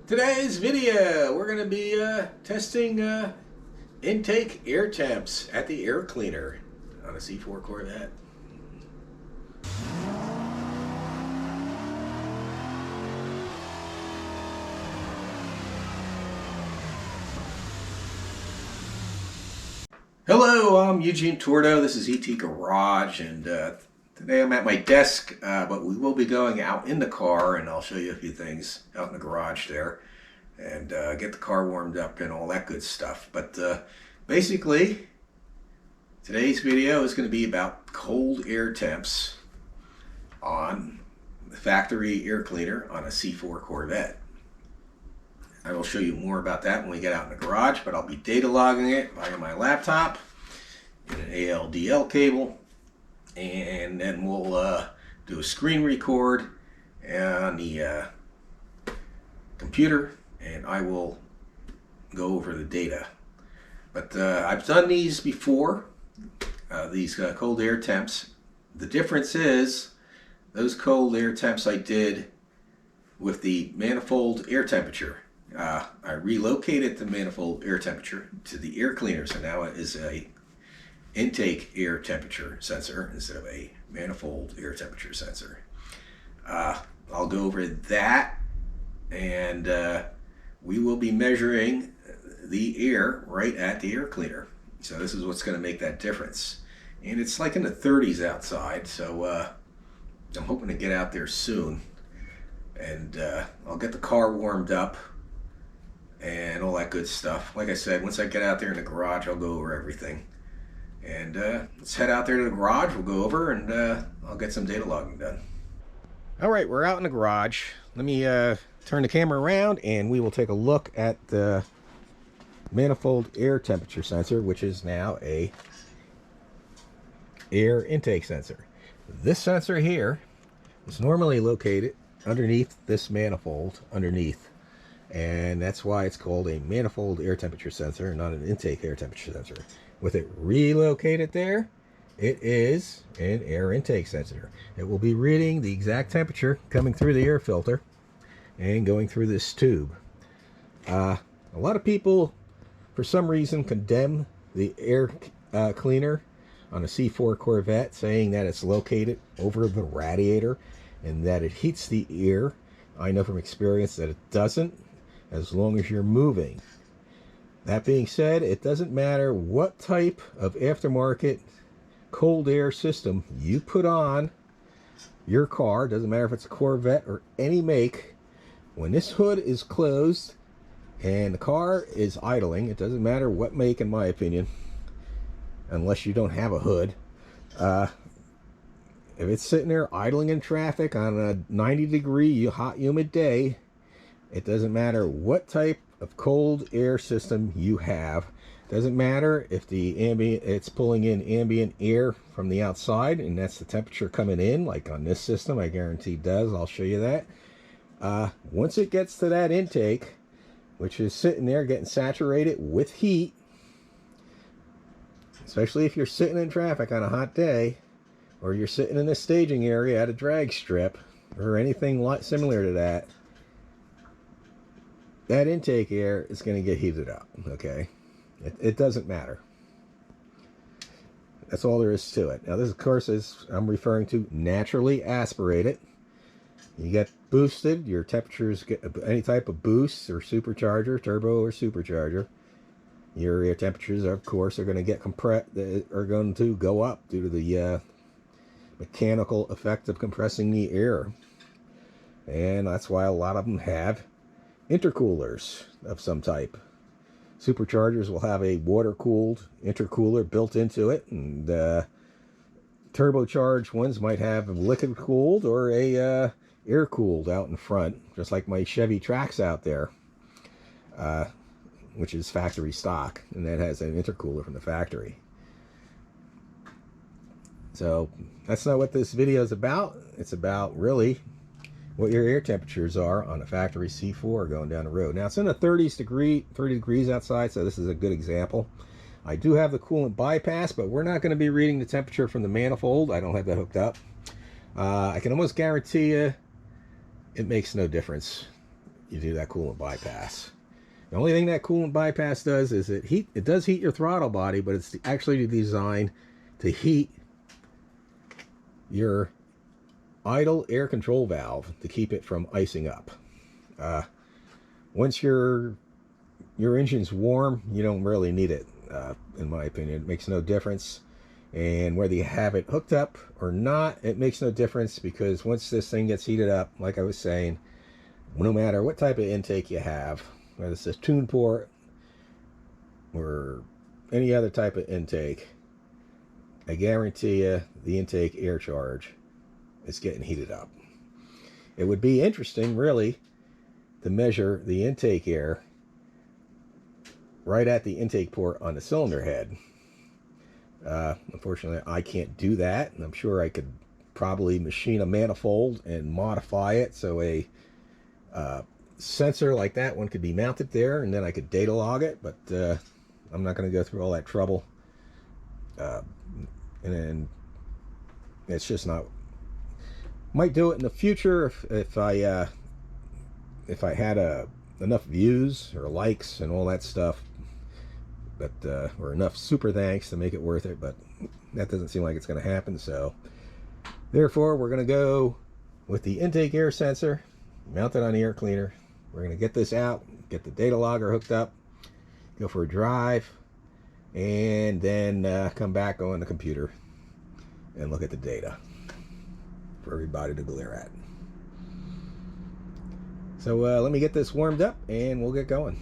Today's video, we're going to be testing intake air temps at the air cleaner on a C4 Corvette. Hello, I'm Eugene Tordo. This is ET Garage, and today I'm at my desk, but we will be going out in the car, and I'll show you a few things out in the garage there, and get the car warmed up and all that good stuff. But basically, today's video is going to be about cold air temps on the factory air cleaner on a C4 Corvette. I will show you more about that when we get out in the garage, but I'll be data logging it via my laptop in an ALDL cable, and then we'll do a screen record on the computer, and I will go over the data. But I've done these before, these cold air temps. The difference is those cold air temps I did with the manifold air temperature. I relocated the manifold air temperature to the air cleaner, so now it is a intake air temperature sensor instead of a manifold air temperature sensor. I'll go over that, and we will be measuring the air right at the air cleaner. So this is what's going to make that difference. And it's like in the 30s outside, so I'm hoping to get out there soon. And I'll get the car warmed up and all that good stuff. Like I said, once I get out there in the garage, I'll go over everything. And let's head out there to the garage. We'll go over, and I'll get some data logging done. All right, we're out in the garage. Let me turn the camera around, and we will take a look at the manifold air temperature sensor, which is now a air intake sensor. This sensor here is normally located underneath this manifold underneath, and that's why it's called a manifold air temperature sensor, not an intake air temperature sensor. With it relocated there, it is an air intake sensor. It will be reading the exact temperature coming through the air filter and going through this tube. A lot of people, for some reason, condemn the air cleaner on a C4 Corvette, saying that it's located over the radiator and that it heats the air. I know from experience that it doesn't, as long as you're moving. That being said, it doesn't matter what type of aftermarket cold air system you put on your car, doesn't matter if it's a Corvette or any make, when this hood is closed and the car is idling, it doesn't matter what make, in my opinion, unless you don't have a hood. If it's sitting there idling in traffic on a 90-degree hot humid day, it doesn't matter what type of cold air system you have. Doesn't matter if it's pulling in ambient air from the outside, and that's the temperature coming in, like on this system, I guarantee does. I'll show you that. Once it gets to that intake, which is sitting there getting saturated with heat, especially if you're sitting in traffic on a hot day, or you're sitting in a staging area at a drag strip, or anything similar to that, that intake air is going to get heated up, okay? It doesn't matter. That's all there is to it. Now, this, of course, is, I'm referring to naturally aspirated. You get boosted, your temperatures get any type of boost or supercharger, turbo or supercharger. Your air temperatures, of course, are going to get are going to go up due to the mechanical effect of compressing the air. And that's why a lot of them have intercoolers of some type. Superchargers will have a water-cooled intercooler built into it, and turbocharged ones might have liquid-cooled or a air-cooled out in front, just like my Chevy Trax out there, which is factory stock, and that has an intercooler from the factory. So that's not what this video is about. It's about really what your air temperatures are on a factory C4 going down the road. Now, it's in the 30 degrees outside, so this is a good example. I do have the coolant bypass, but we're not going to be reading the temperature from the manifold. I don't have that hooked up. I can almost guarantee you it makes no difference you do that coolant bypass. The only thing that coolant bypass does is it does heat your throttle body, but it's actually designed to heat your idle air control valve to keep it from icing up. Once your engine's warm, you don't really need it, in my opinion. It makes no difference. And whether you have it hooked up or not, it makes no difference, because once this thing gets heated up, like I was saying, no matter what type of intake you have, whether it's a tune port or any other type of intake, I guarantee you the intake air charge is getting heated up. It would be interesting, really, to measure the intake air right at the intake port on the cylinder head. Unfortunately, I can't do that, and I'm sure I could probably machine a manifold and modify it so a sensor like that one could be mounted there, and then I could data log it, but I'm not going to go through all that trouble. And it's just not. Might do it in the future if I had enough views or likes and all that stuff, but or enough super thanks to make it worth it, but that doesn't seem like it's going to happen. So therefore, we're going to go with the intake air sensor mounted on the air cleaner. We're going to get this out, get the data logger hooked up, go for a drive, and then come back on the computer and look at the data for everybody to glare at. So let me get this warmed up and we'll get going.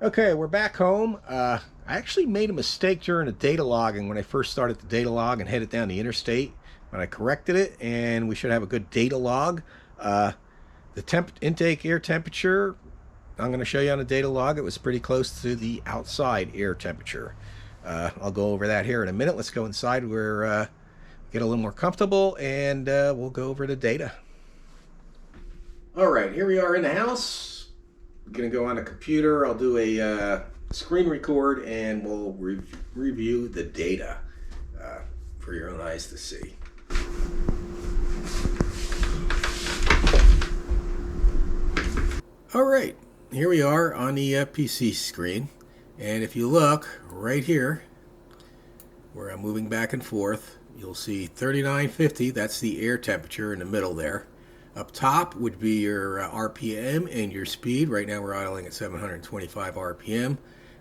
Okay, we're back home. I actually made a mistake during the data logging when I first started the data log and headed down the interstate. But I corrected it, and we should have a good data log. The intake air temperature, I'm going to show you on the data log, it was pretty close to the outside air temperature. I'll go over that here in a minute. Let's go inside where get a little more comfortable, and we'll go over the data. All right, here we are in the house. I'm going to go on a computer. I'll do a screen record, and we'll review the data for your own eyes to see. All right, here we are on the PC screen, and if you look right here where I'm moving back and forth, you'll see 3950. That's the air temperature in the middle there. Up top would be your RPM and your speed. Right now we're idling at 725 RPM.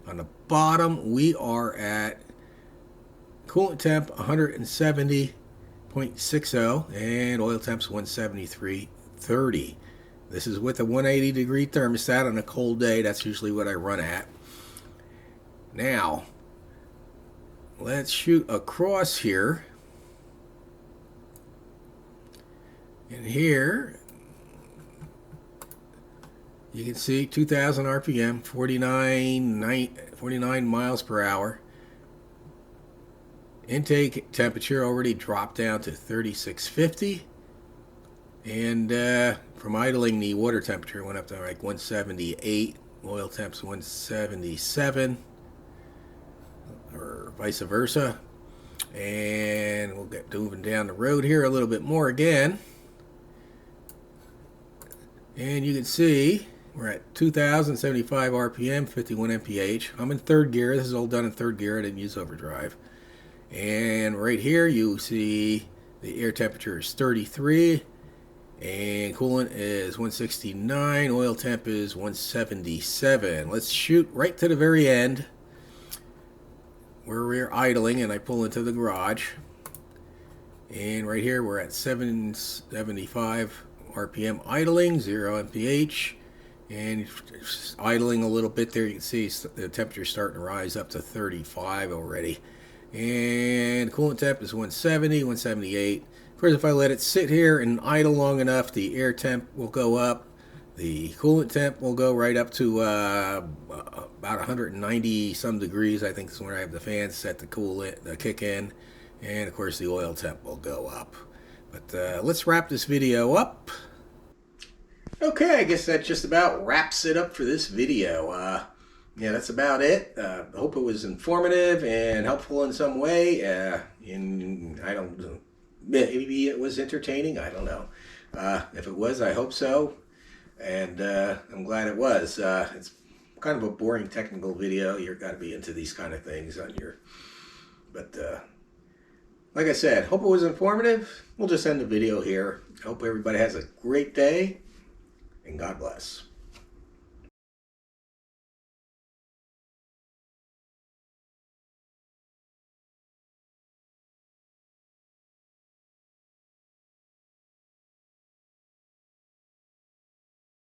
On the bottom we are at coolant temp 170.60 and oil temps 173.30. This is with a 180 degree thermostat on a cold day. That's usually what I run at. Now let's shoot across here. And here, you can see 2,000 RPM, 49 miles per hour. Intake temperature already dropped down to 3650. And from idling, the water temperature went up to like 178. Oil temp's 177, or vice versa. And we'll get moving down the road here a little bit more again. And you can see we're at 2,075 RPM, 51 mph. I'm in third gear. This is all done in third gear. I didn't use overdrive. And right here you see the air temperature is 33. And coolant is 169. Oil temp is 177. Let's shoot right to the very end where we're idling, and I pull into the garage. And right here we're at 775 RPM idling, 0 mph. And idling a little bit there, you can see the temperature starting to rise up to 35 already. And coolant temp is 170, 178. Of course, if I let it sit here and idle long enough, the air temp will go up. The coolant temp will go right up to about 190 some degrees. I think is when I have the fans set to cool it, the kick in. And of course, the oil temp will go up. But let's wrap this video up. Okay, I guess that just about wraps it up for this video. Yeah, that's about it. I hope it was informative and helpful in some way. I don't know. Maybe it was entertaining. I don't know. If it was, I hope so. And I'm glad it was. It's kind of a boring technical video. You've got to be into these kind of things on your... But like I said, hope it was informative. We'll just end the video here. I hope everybody has a great day. And God bless.